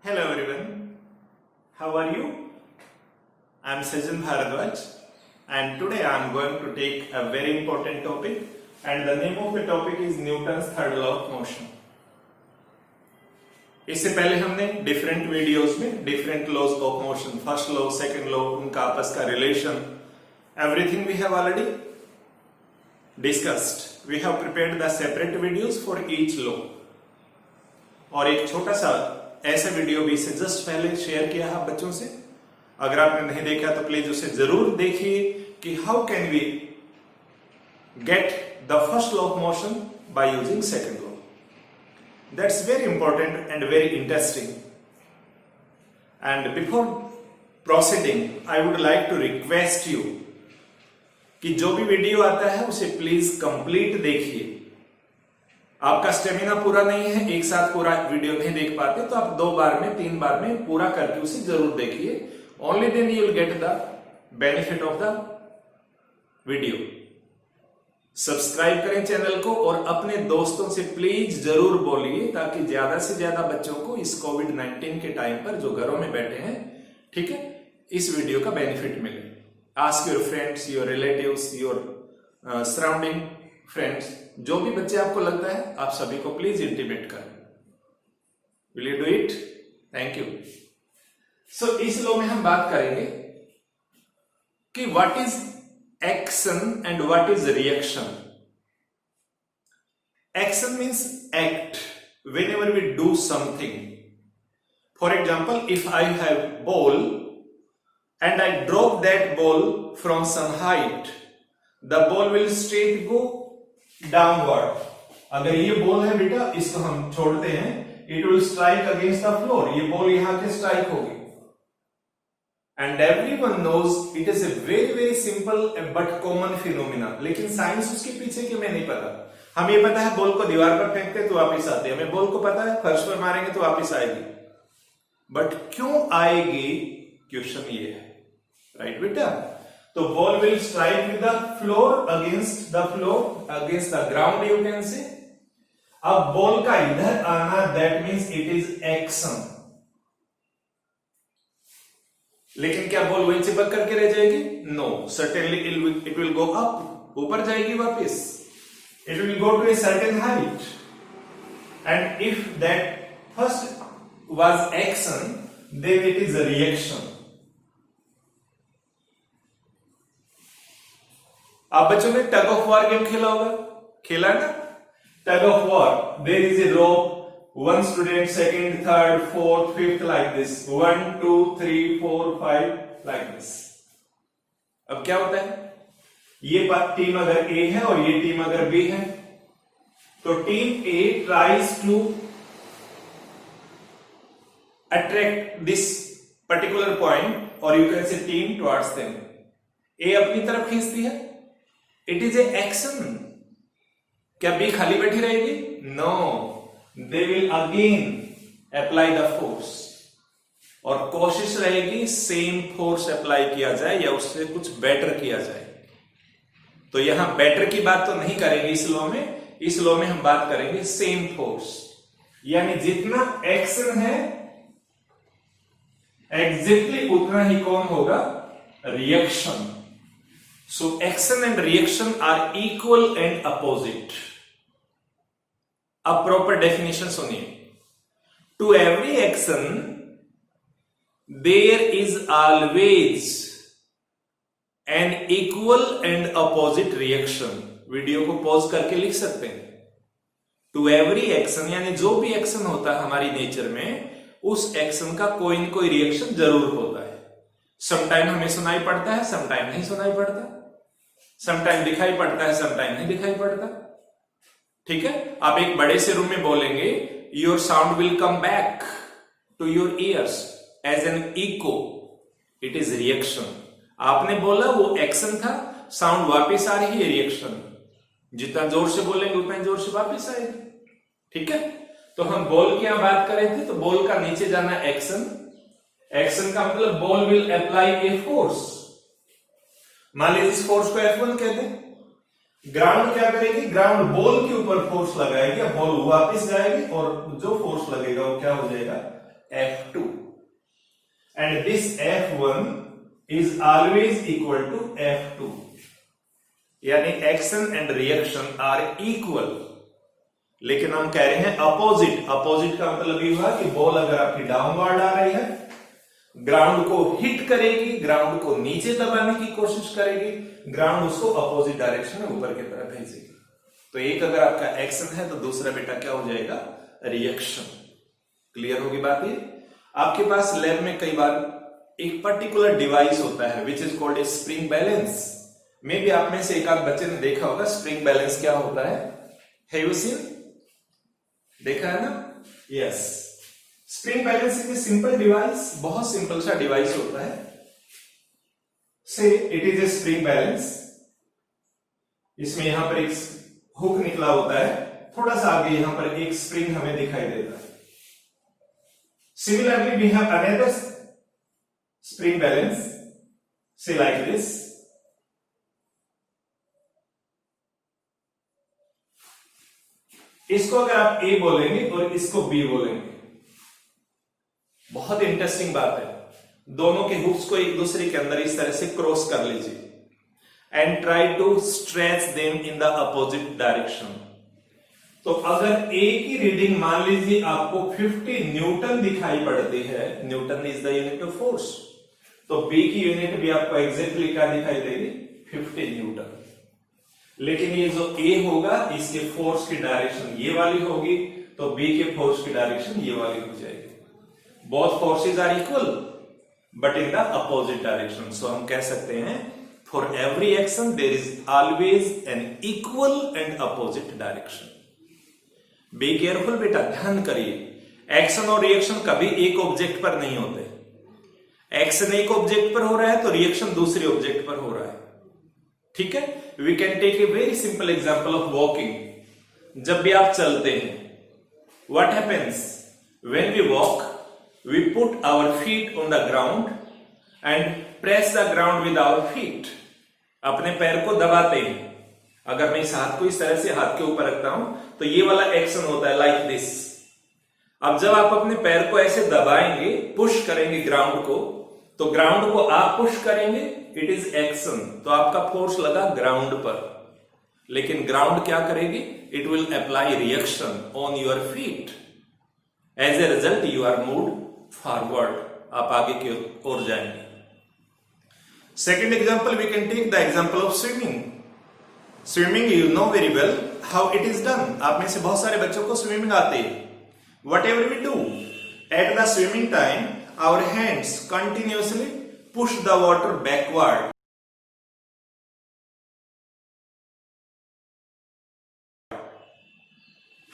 Hello everyone, how are you? I am Sajan Bharadwaj and today I am going to take a very important topic and the name of the topic is Newton's third law of motion. इससे पहले हमने different videos में different laws of motion, first law, second law, उनका आपस का relation, everything we have already discussed. We have prepared the separate videos for each law और एक छोटा सा ऐसा वीडियो भी इससे जस्ट पहले शेयर किया है बच्चों से. अगर आपने नहीं देखा तो प्लीज उसे जरूर देखिए कि how can we get the first law of motion by using second law. That's very important and very interesting. And before proceeding I would like to request you कि जो भी वीडियो आता है उसे प्लीज कंप्लीट देखिए. आपका stamina पूरा नहीं है, एक साथ पूरा वीडियो नहीं देख पाते तो आप 2 बार में 3 बार में पूरा करके उसे जरूर देखिए. Only then you will get the benefit of the video. Subscribe करें चैनल को और अपने दोस्तों से प्लीज जरूर बोलिए ताकि ज्यादा से ज्यादा बच्चों को इस कोविड-19 के टाइम पर जो घरों में बैठे हैं, ठीक है, इस वीडियो का बेनिफिट मिले. Ask your friends, your relatives, your surrounding friends, जो भी बच्चे आपको लगता है आप सभी को प्लीज इंटीमेट करें. Will you do it? Thank you. So इस लॉ में हम बात करेंगे कि what is action and what is reaction. Action means act whenever we do something. For example, if I have ball and I drop that ball from some height, the ball will straight go downward. अगर ये ball है बेटा, इसको हम छोड़ते हैं, it will strike against the floor. ये ball यहां के स्ट्राइक होगी. And everyone knows it is a very very simple but common phenomena. लेकिन साइंस उसके पीछे क्यों हमें नहीं पता. हमें ये पता है बॉल को दीवार पर फेंकते तो वापिस आती है, हमें बॉल को पता है फर्श पर मारेंगे तो वापिस आएगी. बट क्यों आएगी, क्वेश्चन ये है. राइट बेटा. तो ball will strike with the floor, against the ground you can say. अब बॉल का इधर आना that means it is action. लेकिन क्या बॉल वहीं चिपक करके रह जाएगी? No, certainly it will go up, ऊपर जाएगी वापस. It will go to a certain height. And if that first was action then it is a reaction. आप बच्चों ने टग ऑफ वॉर गेम खेला होगा, खेला ना. Tug of war, there is a rope, one student, second, third, fourth, fifth, like this, 1 2 3 4 5 like this. अब क्या होता है, ये टीम अगर A है और ये टीम अगर B है तो team A tries to attract this particular point or you can say team towards them. A अपनी तरफ खींचती है. It is a action. क्या B खाली बैठी रहेगी? No. They will again apply the force. और कोशिश रहेगी सेम फोर्स अप्लाई किया जाए या उससे कुछ बेटर किया जाए. तो यहां बेटर की बात तो नहीं करेंगे इस लॉ में. इस लॉ में हम बात करेंगे सेम फोर्स. यानी जितना एक्शन है एग्जैक्टली उतना ही कौन होगा? Reaction. So action and reaction are equal and opposite. अब proper definition सुनिए. To every action there is always an equal and opposite reaction. Video को पॉज करके लिख सकते हैं. To every action यानी जो भी एक्शन होता है हमारी नेचर में, उस एक्शन का कोई न कोई रिएक्शन जरूर होता है. समटाइम हमें सुनाई पड़ता है, समटाइम नहीं सुनाई पड़ता. समटाइम दिखाई पड़ता है, समटाइम नहीं दिखाई पड़ता. ठीक है. आप एक बड़े से रूम में बोलेंगे, your sound will come back to your ears as an echo. It is reaction. आपने बोला, वो एक्शन था, साउंड वापस आ रही है, रिएक्शन. जितना जोर से बोलेंगे उतना जोर से वापस आएगी. ठीक है. तो हम बॉल की यहां बात कर रहे थे, तो बॉल का नीचे जाना एक्शन. एक्शन का मतलब ball will apply a force. मान लीजिए इस फोर्स को F1 कहते हैं. ग्राउंड क्या करेगी? ग्राउंड बॉल के ऊपर फोर्स लगाएगी, बॉल वापस जाएगी और जो फोर्स लगेगा वो क्या हो जाएगा? F2 and this F1 is always equal to F2, यानी action and reaction are equal, लेकिन हम कह रहे हैं अपोजिट। अपोजिट का मतलब ये हुआ कि बॉल अगर आपकी डाउनवर्ड आ रही है, ग्राउंड को हिट करेगी, ग्राउंड को नीचे दबाने की कोशिश करेगी, ग्राउंड उसको अपोजिट डायरेक्शन में ऊपर की तरफ भेजेगी। तो एक अगर आपका एक्शन है तो दूसरा बेटा क्या हो जाएगा, रिएक्शन। क्लियर होगी बात ये। आपके पास लैब में कई बार एक पर्टिकुलर डिवाइस होता है which is called a spring balance. May be आप में से एक आध बच्चे ने देखा होगा स्प्रिंग बैलेंस क्या होता है। हैव यू सीन, देखा है ना? Yes, spring balance is a simple device, बहुत सिंपल सा डिवाइस होता है। से it is A spring balance, इसमें यहां पर एक हुक निकला होता है, थोड़ा सा आगे यहां पर एक स्प्रिंग हमें दिखाई देता है। Similarly we have another spring balance, say like this. इसको अगर आप ए बोलेंगे और इसको बी बोलेंगे, बहुत इंटरेस्टिंग बात है। दोनों के हुक्स को एक दूसरे के अंदर इस तरह से क्रॉस कर लीजिए and try to stretch them in the opposite direction. तो अगर ए की रीडिंग मान लीजिए आपको 50 न्यूटन दिखाई पड़ती है, Newton is the unit of force, तो बी की यूनिट भी आपको एग्जैक्टली क्या दिखाई देगी, 50 न्यूटन। लेकिन ये जो ए होगा इसके फोर्स की डायरेक्शन ये वाली होगी, तो बी के फोर्स की डायरेक्शन ये वाली हो जाएगी। Both forces are equal but in the opposite direction. So हम कह सकते हैं for every action there is always an equal and opposite direction. Be careful बेटा, ध्यान करिए, एक्शन और रिएक्शन कभी एक ऑब्जेक्ट पर नहीं होते। एक्शन एक ऑब्जेक्ट पर हो रहा है तो रिएक्शन दूसरे ऑब्जेक्ट पर हो रहा है, ठीक है। We can take a very simple example of walking. जब भी आप चलते हैं, what happens when we walk, we put our feet on the ground and press the ground with our feet. अपने पैर को दबाते हैं। अगर मैं इस हाथ को इस तरह से हाथ के ऊपर रखता हूं तो ये वाला एक्शन होता है लाइक दिस। अब जब आप अपने पैर को ऐसे दबाएंगे, पुश करेंगे ग्राउंड को, तो ग्राउंड को आप पुश करेंगे, इट इज एक्शन, तो आपका फोर्स लगा ग्राउंड पर। लेकिन ग्राउंड क्या करेगी, it will apply reaction on your feet. As a result you are moved forward, आप आगे की ओर जाएंगे। Second example, we can take the example of swimming. Swimming, you know very well how it is done. आप में से बहुत सारे बच्चों को स्विमिंग आती है। Whatever we do, at the swimming time, our hands continuously push the water backward.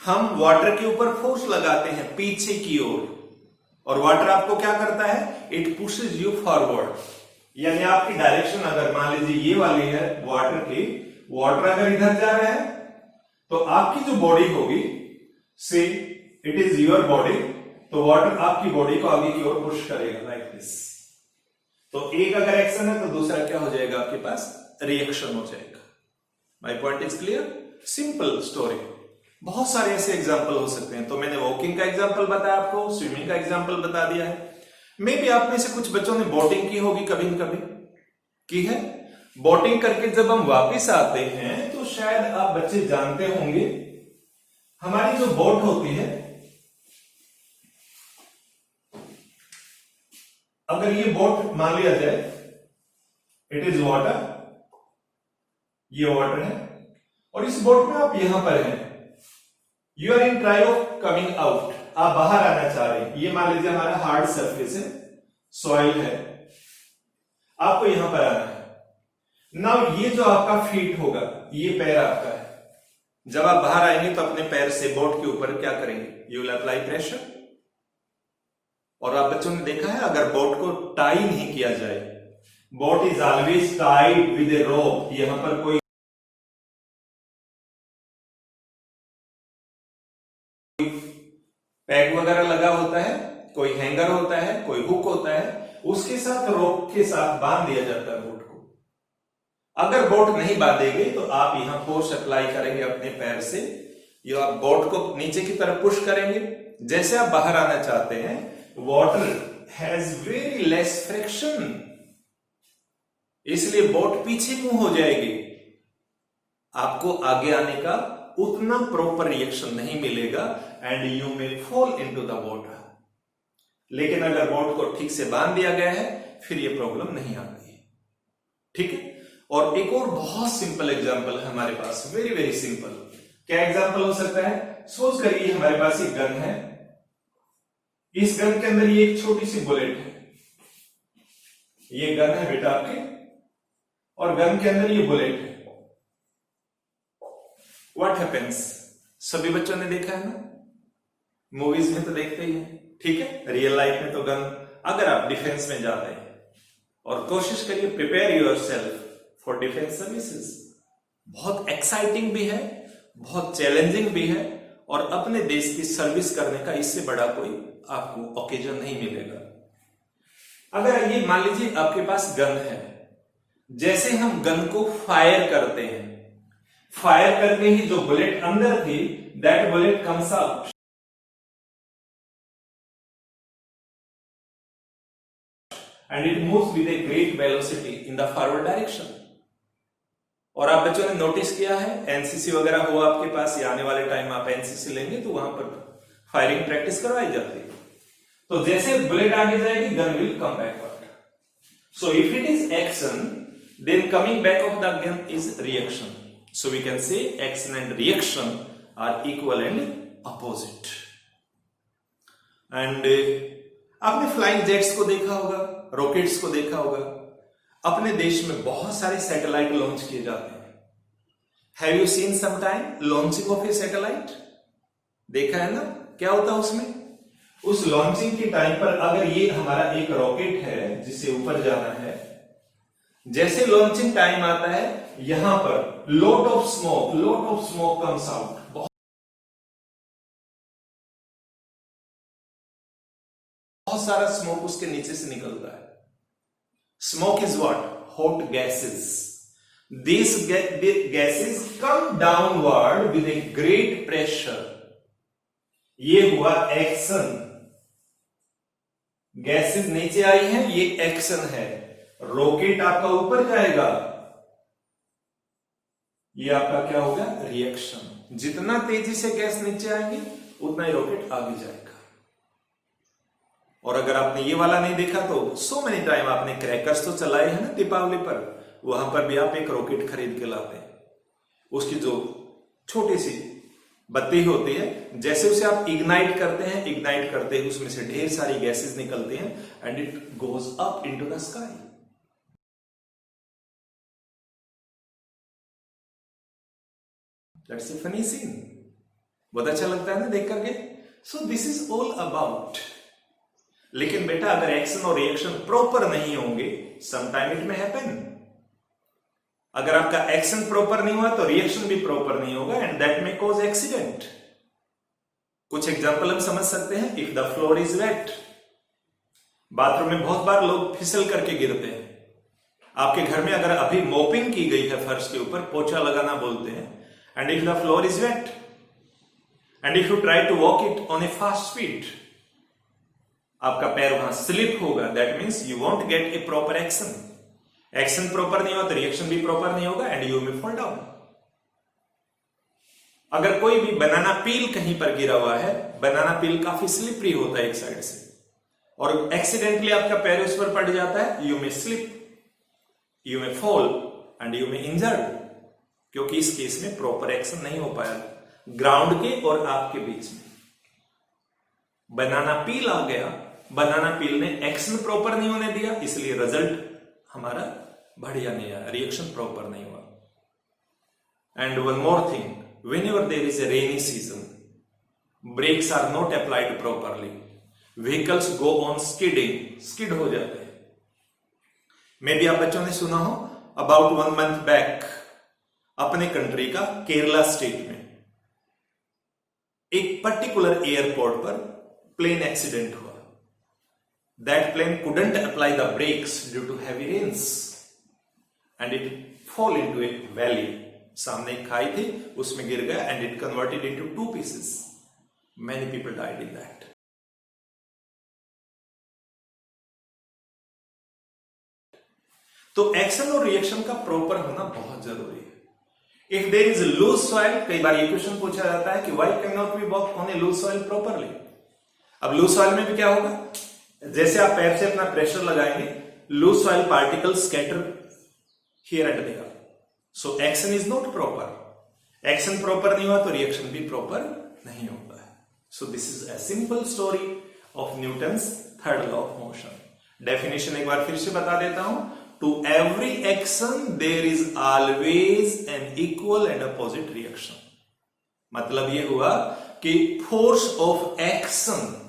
हम वाटर के ऊपर फोर्स लगाते हैं पीछे की ओर, और वाटर आपको क्या करता है, इट पुशेज यू फॉरवर्ड। यानी आपकी डायरेक्शन अगर मान लीजिए ये वाली है वाटर की, वाटर अगर इधर जा रहा है तो आपकी जो बॉडी होगी, से इट इज योर बॉडी, तो वाटर आपकी बॉडी को आगे की ओर पुश करेगा लाइक दिस। तो एक अगर एक्शन है तो दूसरा क्या हो जाएगा, आपके पास रिएक्शन हो जाएगा। My point is clear, simple story. बहुत सारे ऐसे एग्जाम्पल हो सकते हैं। तो मैंने वॉकिंग का एग्जाम्पल बताया आपको, स्विमिंग का एग्जाम्पल बता दिया है। मे भी आप में से कुछ बच्चों ने बोटिंग की होगी, कभी न कभी की है। बोटिंग करके जब हम वापस आते हैं तो शायद आप बच्चे जानते होंगे, हमारी जो बोट होती है, अगर ये बोट मान लिया जाए, इट इज वाटर, ये वाटर है, और इस बोट में आप यहां पर हैं, you are in try of coming out, आप बाहर आना चाह रहे हैं। ये मान लीजिए हमारा हार्ड सरफेस है, सॉइल है, आपको यहां पर आना है। नाउ ये जो आपका फीट होगा, ये पैर आपका है। जब आप बाहर आएंगे तो अपने पैर से बोट के ऊपर क्या करेंगे, यू विल अप्लाई प्रेशर। और आप बच्चों ने देखा है, अगर बोट को टाई नहीं किया जाए, boat is always tied with a rope, यहां पर कोई पैक वगैरह लगा होता है, कोई हैंगर होता है, कोई हुक होता है, उसके साथ रोप के साथ बांध दिया जाता है बोट को। अगर बोट नहीं बांधेंगे तो आप यहां फोर्स अप्लाई करेंगे अपने पैर से, ये आप बोट को नीचे की तरफ पुश करेंगे। जैसे आप बाहर आना चाहते हैं, water has very less friction, इसलिए बोट पीछे मुंह हो जाएगी, आपको आगे आने का उतना प्रॉपर रिएक्शन नहीं मिलेगा and you may fall into the water. लेकिन अगर बोट को ठीक से बांध दिया गया है फिर ये प्रॉब्लम नहीं आती है। ठीक है। और एक और बहुत सिंपल एग्जांपल है हमारे पास, वेरी वेरी सिंपल। क्या एग्जांपल हो सकता है? सपोज करिए हमारे पास एक गन है, इस गन के अंदर ये एक छोटी सी बुलेट है, ये गन है बेटा आपके, और गन के अंदर ये बुलेट है। What happens? सभी बच्चों ने देखा है ना, मूवीज में तो देखते ही हैं। ठीक है। रियल लाइफ में तो गन, अगर आप डिफेंस में जाते हैं और कोशिश करिए, prepare yourself for defence services, बहुत एक्साइटिंग भी है, बहुत चैलेंजिंग भी है, और अपने देश की सर्विस करने का इससे बड़ा कोई आपको ओकेजन नहीं मिलेगा। अगर ये मान लीजिए आपके पास गन है, जैसे हम गन को फायर करते हैं, फायर करके ही जो बुलेट अंदर थी, that bullet comes out and it moves with a great velocity in the forward direction। और आप बच्चों ने नोटिस किया है, एनसीसी वगैरह हुआ आपके पास, या आने वाले टाइम आप एनसीसी लेंगे तो वहां पर फायरिंग प्रैक्टिस करवाई जाती है। तो जैसे बुलेट आगे जाएगी, gun will come backward. So if it is action, then coming back of the gun is reaction. So we can say action and reaction are equal and opposite. And आपने flying jets को देखा होगा, rockets को देखा होगा। अपने देश में बहुत सारे सैटेलाइट लॉन्च किए जाते हैं। Have you seen some time launching of a satellite? देखा है ना, क्या होता है उसमें? उस लॉन्चिंग के टाइम पर अगर ये हमारा एक रॉकेट है जिसे ऊपर जाना है, जैसे लॉन्चिंग टाइम आता है, यहां पर lot of smoke comes out. बहुत सारा स्मोक उसके नीचे से निकलता है। Smoke is what? Hot gases. These gases come downward with a great pressure। ये हुआ एक्शन। गैसेस नीचे आई हैं, ये एक्शन है। रॉकेट आपका ऊपर जाएगा, ये आपका क्या होगा? रिएक्शन। जितना तेजी से गैस नीचे आएंगे उतना ही रॉकेट आगे जाएगा। और अगर आपने ये वाला नहीं देखा तो सो मेनी टाइम आपने क्रैकर्स तो चलाए हैं ना दीपावली पर, वहां पर भी आप एक रॉकेट खरीद के लाते हैं। उसकी जो छोटी सी बत्ती होती है, जैसे उसे आप इग्नाइट करते हैं उसमें से ढेर सारी गैसेस निकलती हैं and it goes up into the sky. That's a funny scene. बहुत अच्छा लगता है ना देख करके। So this is all about. लेकिन बेटा अगर एक्शन और रिएक्शन प्रॉपर नहीं होंगे, समटाइम इट में हैपन। अगर आपका एक्शन प्रॉपर नहीं हुआ तो रिएक्शन भी प्रॉपर नहीं होगा and that may cause accident. कुछ एग्जांपल हम समझ सकते हैं। If the floor is wet, bathroom में बहुत बार लोग फिसल करके गिरते हैं। आपके घर में अगर अभी मॉपिंग की गई है फर्श के ऊपर, पोछा लगाना बोलते हैं, and if the floor is wet and if you try to walk it on a fast speed, आपका पैर वहां स्लिप होगा। That means you won't get a proper action. Action proper नहीं हुआ तो रिएक्शन भी प्रॉपर नहीं होगा and you will fall down. अगर कोई भी बनाना पील कहीं पर गिरा हुआ है, बनाना पील काफी स्लिपरी होता है एक साइड से, और एक्सीडेंटली आपका पैर उस पर पड़ जाता है, you may slip, you may fall and you may injured, क्योंकि इस केस में प्रॉपर एक्शन नहीं हो पाया ग्राउंड के और आपके बीच में। बनाना पील आ गया, बनाना पील ने एक्शन प्रॉपर नहीं होने दिया, इसलिए रिजल्ट हमारा बढ़िया नहीं आया, रिएक्शन प्रॉपर नहीं हुआ। And one more thing, whenever there is a rainy season, brakes are not applied properly, vehicles go on skid हो जाते हैं। मे भी आप बच्चों ने सुना हो, अबाउट 1 month बैक अपने कंट्री का केरला स्टेट में एक पर्टिकुलर एयरपोर्ट पर प्लेन एक्सीडेंट हुआ। That plane couldn't apply the brakes due to heavy rains and it fall into a valley। सामने एक खाई थी, उसमें गिर गया and it converted into 2 pieces। Many people died in that। तो एक्शन और रिएक्शन का प्रॉपर होना बहुत जरूरी है। If there is loose soil, कई बार ये क्वेश्चन पूछा जाता है कि why can not we walk on a loose soil properly. अब लूज सॉइल में भी क्या होगा, जैसे आप पैर से अपना प्रेशर लगाएंगे, loose soil particle scatter here and there, so action is not proper. Action proper नहीं हुआ तो रिएक्शन भी प्रॉपर नहीं होता है। So this is a simple story of Newton's third law of motion. Definition एक बार फिर से बता देता हूं, to every action there is always an equal and opposite reaction. मतलब ये हुआ कि force of action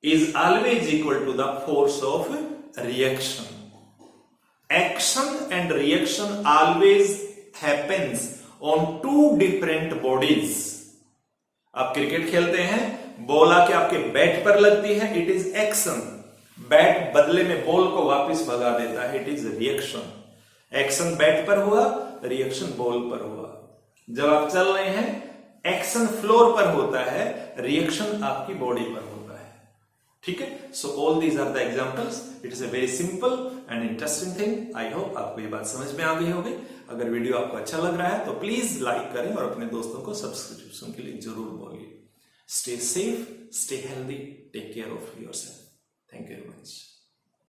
is always equal to the force of reaction. Action and reaction always happens on two different bodies. आप cricket खेलते हैं, ball आके आपके bat पर लगती है, इट इज एक्शन। बैट बदले में बॉल को वापस भगा देता है, it is reaction. Action bat पर हुआ, रिएक्शन बॉल पर हुआ। जब आप चल रहे हैं, एक्शन फ्लोर पर होता है, रिएक्शन आपकी बॉडी पर होता है। ठीक है, so all these are the examples. It is a very simple and interesting thing. I hope आपको ये बात समझ में आ गई होगी। अगर वीडियो आपको अच्छा लग रहा है तो प्लीज लाइक करें और अपने दोस्तों को सब्सक्रिप्शन के लिए जरूर बोलिए। Stay safe, stay healthy, take care of yourself. Thank you very much.